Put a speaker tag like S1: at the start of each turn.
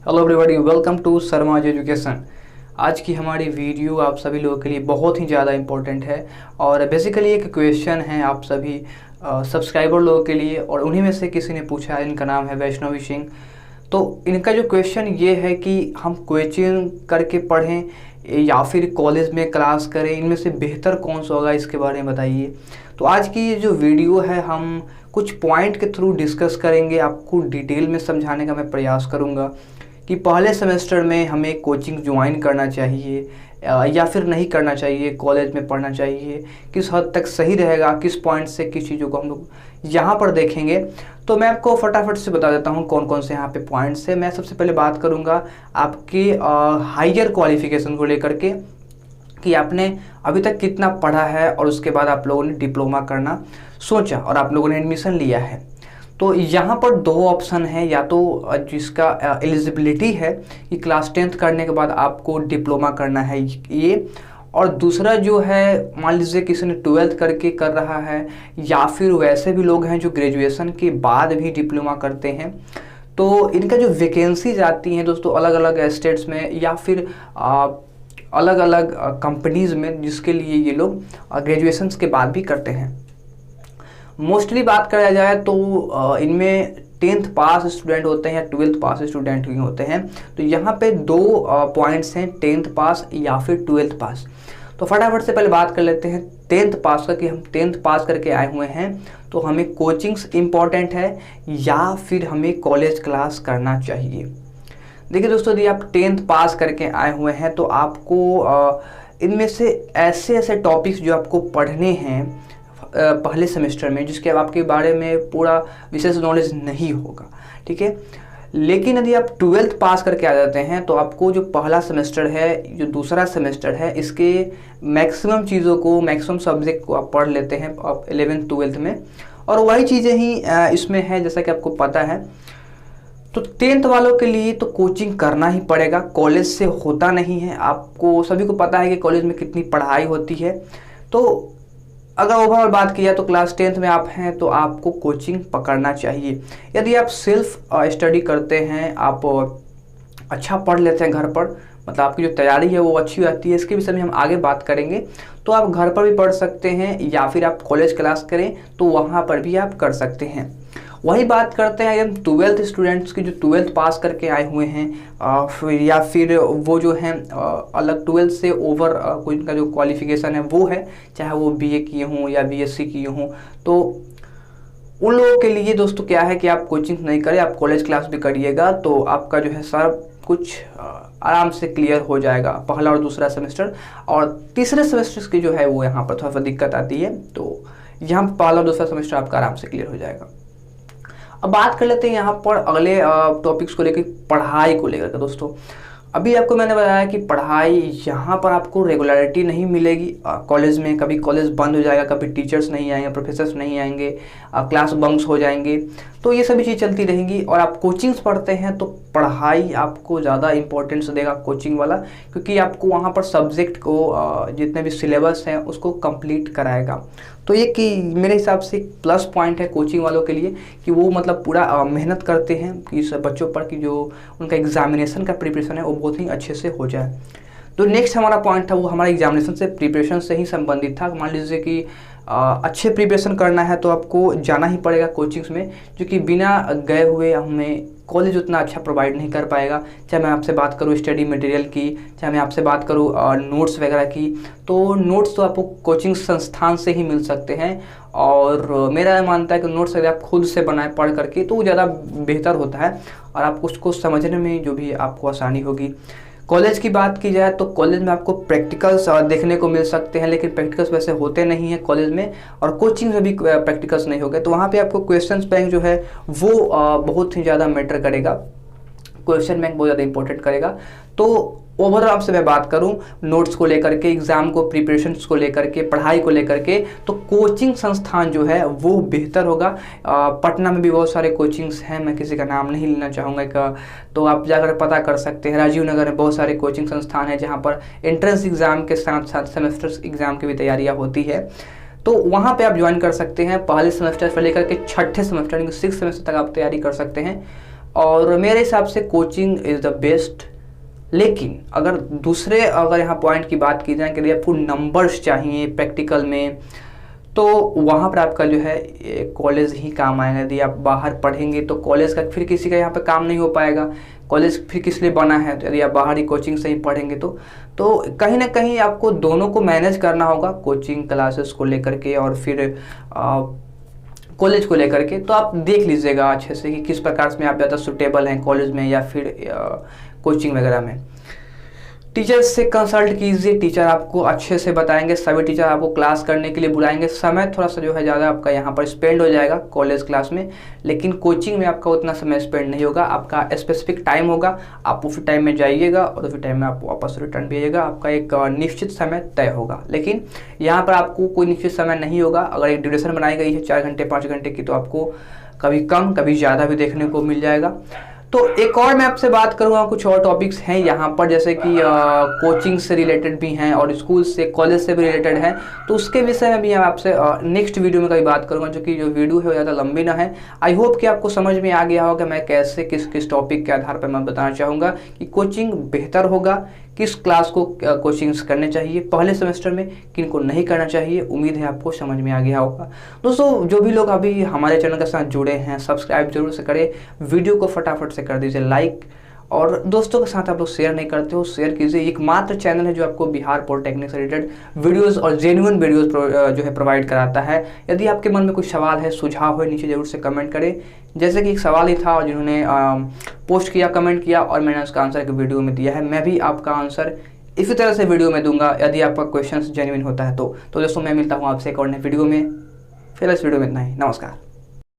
S1: Hello everybody, welcome to Sharma education. आज की हमारी वीडियो आप सभी लोगों के लिए बहुत ही ज़्यादा इम्पोर्टेंट है और बेसिकली एक क्वेश्चन है आप सभी सब्सक्राइबर लोगों के लिए, और उन्हीं में से किसी ने पूछा है। इनका नाम है वैष्णवी सिंह। तो इनका जो क्वेश्चन ये है कि हम कोचिंग करके पढ़ें या फिर कॉलेज में क्लास करें, इनमें से बेहतर कौन सा होगा, इसके बारे में बताइए। तो आज की ये जो वीडियो है हम कुछ पॉइंट के थ्रू डिस्कस करेंगे, आपको डिटेल में समझाने का मैं प्रयास करूँगा कि पहले सेमेस्टर में हमें कोचिंग ज्वाइन करना चाहिए या फिर नहीं करना चाहिए, कॉलेज में पढ़ना चाहिए, किस हद तक सही रहेगा, किस पॉइंट से किस चीज़ों को हम लोग यहाँ पर देखेंगे। तो मैं आपको फटाफट से बता देता हूँ कौन कौन से यहाँ पे पॉइंट्स है। मैं सबसे पहले बात करूँगा आपके हायर क्वालिफिकेशन को लेकर के कि आपने अभी तक कितना पढ़ा है और उसके बाद आप लोगों ने डिप्लोमा करना सोचा और आप लोगों ने एडमिशन लिया है। तो यहाँ पर दो ऑप्शन है, या तो जिसका एलिजिबिलिटी है कि क्लास 10th करने के बाद आपको डिप्लोमा करना है ये, और दूसरा जो है मान लीजिए किसी ने 12th करके कर रहा है, या फिर वैसे भी लोग हैं जो ग्रेजुएशन के बाद भी डिप्लोमा करते हैं। तो इनका जो वैकेंसीज आती हैं दोस्तों अलग अलग स्टेट्स में या फिर अलग अलग कंपनीज़ में, जिसके लिए ये लोग ग्रेजुएशन के बाद भी करते हैं। मोस्टली बात करा जाए तो इनमें 10th पास स्टूडेंट होते हैं या 12th पास स्टूडेंट ही होते हैं। तो यहाँ पे दो पॉइंट्स हैं, 10th पास या फिर 12th पास। तो फटाफट से पहले बात कर लेते हैं 10th पास का, कि हम 10th पास करके आए हुए हैं तो हमें कोचिंग्स इम्पॉर्टेंट है या फिर हमें कॉलेज क्लास करना चाहिए। देखिए दोस्तों, यदि आप 10th पास करके आए हुए हैं तो आपको इनमें से ऐसे ऐसे टॉपिक्स जो आपको पढ़ने हैं पहले सेमेस्टर में, जिसके आपके बारे में पूरा विशेष नॉलेज नहीं होगा, ठीक है। लेकिन यदि आप 12th पास करके आ जाते हैं तो आपको जो पहला सेमेस्टर है, जो दूसरा सेमेस्टर है, इसके मैक्सिमम चीज़ों को, मैक्सिमम सब्जेक्ट को आप पढ़ लेते हैं 11th 12th में, और वही चीज़ें ही इसमें है जैसा कि आपको पता है। तो 10th वालों के लिए तो कोचिंग करना ही पड़ेगा, कॉलेज से होता नहीं है। आपको सभी को पता है कि कॉलेज में कितनी पढ़ाई होती है। तो अगर ओवरऑल बात की जाए तो क्लास 10th में आप हैं तो आपको कोचिंग पकड़ना चाहिए। यदि आप सेल्फ स्टडी करते हैं, आप अच्छा पढ़ लेते हैं घर पर, मतलब आपकी जो तैयारी है वो अच्छी रहती है, इसके विषय में हम आगे बात करेंगे। तो आप घर पर भी पढ़ सकते हैं या फिर आप कॉलेज क्लास करें तो वहाँ पर भी आप कर सकते हैं। वही बात करते हैं हम 12th स्टूडेंट्स की, जो 12th पास करके आए हुए हैं या फिर वो जो हैं अलग 12th से ओवर कोई इनका जो क्वालिफिकेशन है वो है, चाहे वो बीए किए हों या बीएससी किए हों। तो उन लोगों के लिए दोस्तों क्या है कि आप कोचिंग नहीं करें, आप कॉलेज क्लास भी करिएगा तो आपका जो है सब कुछ आराम से क्लियर हो जाएगा, पहला और दूसरा सेमेस्टर। और तीसरे सेमेस्टर की जो है वो यहाँ पर थोड़ा सा दिक्कत आती है, तो यहाँ पर पहला और दूसरा सेमेस्टर आपका आराम से क्लियर हो जाएगा। अब बात कर लेते हैं यहाँ पर अगले टॉपिक्स को लेकर, पढ़ाई को लेकर के। दोस्तों अभी आपको मैंने बताया कि पढ़ाई यहाँ पर आपको रेगुलरिटी नहीं मिलेगी कॉलेज में, कभी कॉलेज बंद हो जाएगा, कभी टीचर्स नहीं आएंगे, प्रोफेसर्स नहीं आएंगे, क्लास बंक्स हो जाएंगे, तो ये सभी चीज़ चलती रहेंगी। और आप कोचिंग्स पढ़ते हैं तो पढ़ाई आपको ज़्यादा इंपॉर्टेंस देगा कोचिंग वाला, क्योंकि आपको वहाँ पर सब्जेक्ट को जितने भी सिलेबस हैं उसको कंप्लीट कराएगा। तो ये कि मेरे हिसाब से एक प्लस पॉइंट है कोचिंग वालों के लिए कि वो मतलब पूरा मेहनत करते हैं कि इस बच्चों पर कि जो उनका एग्जामिनेशन का प्रिपरेशन है वो बहुत ही अच्छे से हो जाए। तो नेक्स्ट हमारा पॉइंट था वो हमारा एग्जामिनेशन से प्रिपरेशन से ही संबंधित था। मान लीजिए कि अच्छे प्रिपरेशन करना है तो आपको जाना ही पड़ेगा कोचिंग्स में, जो कि बिना गए हुए हमें कॉलेज उतना अच्छा प्रोवाइड नहीं कर पाएगा। चाहे मैं आपसे बात करूँ स्टडी मटेरियल की, चाहे मैं आपसे बात करूँ नोट्स वगैरह की, तो नोट्स तो आपको कोचिंग संस्थान से ही मिल सकते हैं। और मेरा मानता है कि नोट्स अगर आप खुद से बनाए पढ़ करके तो ज़्यादा बेहतर होता है और आपको उसको समझने में जो भी आपको आसानी होगी। कॉलेज की बात की जाए तो कॉलेज में आपको प्रैक्टिकल्स देखने को मिल सकते हैं, लेकिन प्रैक्टिकल्स वैसे होते नहीं हैं कॉलेज में, और कोचिंग में भी प्रैक्टिकल्स नहीं हो गए। तो वहाँ पे आपको क्वेश्चन बैंक जो है वो बहुत ही ज़्यादा मैटर करेगा, क्वेश्चन बैंक बहुत ज़्यादा इंपॉर्टेंट करेगा। तो ओवरऑल आपसे मैं बात करूं नोट्स को लेकर के, एग्ज़ाम को प्रिपरेशंस को लेकर के, पढ़ाई को लेकर के, तो कोचिंग संस्थान जो है वो बेहतर होगा। पटना में भी बहुत सारे कोचिंग्स हैं, मैं किसी का नाम नहीं लेना चाहूँगा, तो आप जाकर पता कर सकते हैं। राजीव नगर में बहुत सारे कोचिंग संस्थान हैं जहाँ पर एंट्रेंस एग्ज़ाम के साथ साथ सेमेस्टर एग्ज़ाम की भी तैयारियाँ होती है, तो वहाँ पे आप ज्वाइन कर सकते हैं। पहले सेमेस्टर से लेकर के छठे सेमेस्टर यानी 6th सेमेस्टर तक आप तैयारी कर सकते हैं। और मेरे हिसाब से कोचिंग इज़ द बेस्ट। लेकिन अगर यहाँ पॉइंट की बात की जाए कि आपको नंबर्स चाहिए प्रैक्टिकल में, तो वहाँ पर आपका जो है कॉलेज ही काम आएगा। यदि आप बाहर पढ़ेंगे तो कॉलेज का फिर किसी का यहाँ पे काम नहीं हो पाएगा। कॉलेज फिर किस लिए बना है? तो यदि आप बाहर ही कोचिंग से ही पढ़ेंगे तो कहीं ना कहीं आपको दोनों को मैनेज करना होगा, कोचिंग क्लासेस को लेकर के और फिर कॉलेज को लेकर के। तो आप देख लीजिएगा अच्छे से कि किस प्रकार से आप ज़्यादा सुटेबल हैं कॉलेज में या फिर कोचिंग वगैरह में। टीचर्स से कंसल्ट कीजिए, टीचर आपको अच्छे से बताएंगे। सभी टीचर आपको क्लास करने के लिए बुलाएंगे। समय थोड़ा सा जो है ज़्यादा आपका यहाँ पर स्पेंड हो जाएगा कॉलेज क्लास में, लेकिन कोचिंग में आपका उतना समय स्पेंड नहीं होगा। आपका स्पेसिफिक टाइम होगा, आप उसी टाइम में जाइएगा और उसी टाइम में आप वापस रिटर्न भी आइएगा। आपका एक निश्चित समय तय होगा, लेकिन यहाँ पर आपको कोई निश्चित समय नहीं होगा। अगर एक ड्यूरेशन बनाई गई है 4 घंटे 5 घंटे की, तो आपको कभी कम कभी ज़्यादा भी देखने को मिल जाएगा। तो एक और मैं आपसे बात करूँगा, कुछ और टॉपिक्स हैं यहाँ पर, जैसे कि कोचिंग से रिलेटेड भी हैं और स्कूल से कॉलेज से भी रिलेटेड हैं। तो उसके विषय में भी मैं आपसे नेक्स्ट वीडियो में कभी बात करूँगा, जो कि जो वीडियो है वो ज़्यादा लंबी ना है। आई होप कि आपको समझ में आ गया होगा मैं कैसे किस टॉपिक के आधार पर मैं बताना चाहूँगा कि कोचिंग बेहतर होगा, किस क्लास को कोचिंग्स करने चाहिए पहले सेमेस्टर में, किन को नहीं करना चाहिए। उम्मीद है आपको समझ में आ गया होगा। दोस्तों, जो भी लोग अभी हमारे चैनल के साथ जुड़े हैं, सब्सक्राइब जरूर से करें, वीडियो को फटाफट से कर दीजिए लाइक, और दोस्तों के साथ आप लोग शेयर नहीं करते हो, शेयर कीजिए। एकमात्र चैनल है जो आपको बिहार पॉलिटेक्निक से रिलेटेड वीडियोस और जेन्युइन वीडियोस जो है प्रोवाइड कराता है। यदि आपके मन में कोई सवाल है, सुझाव है, नीचे जरूर से कमेंट करें। जैसे कि एक सवाल ही था और जिन्होंने पोस्ट किया, कमेंट किया, और मैंने उसका आंसर एक वीडियो में दिया है। मैं भी आपका आंसर इसी तरह से वीडियो में दूंगा यदि आपका क्वेश्चन जेन्युइन होता है तो दोस्तों, मैं मिलता हूँ आपसे एक और नए वीडियो में। फिर इस वीडियो में इतना ही। नमस्कार।